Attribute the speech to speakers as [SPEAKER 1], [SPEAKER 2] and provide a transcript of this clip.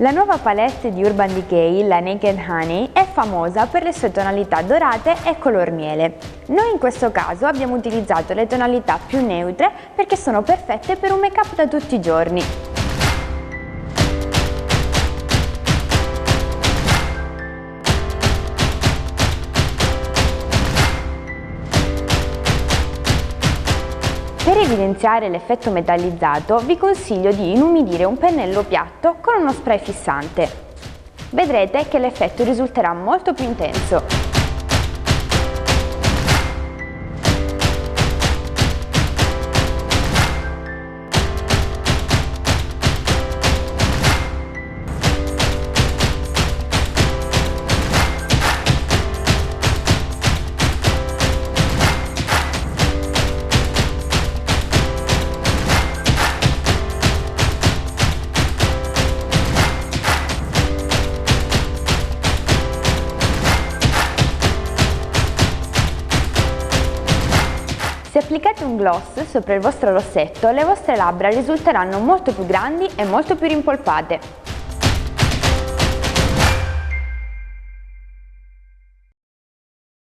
[SPEAKER 1] La nuova palette di Urban Decay, la Naked Honey, è famosa per le sue tonalità dorate e color miele. Noi in questo caso abbiamo utilizzato le tonalità più neutre perché sono perfette per un make-up da tutti i giorni. Per evidenziare l'effetto metallizzato vi consiglio di inumidire un pennello piatto con uno spray fissante. Vedrete che l'effetto risulterà molto più intenso. Se applicate un gloss sopra il vostro rossetto, le vostre labbra risulteranno molto più grandi e molto più rimpolpate.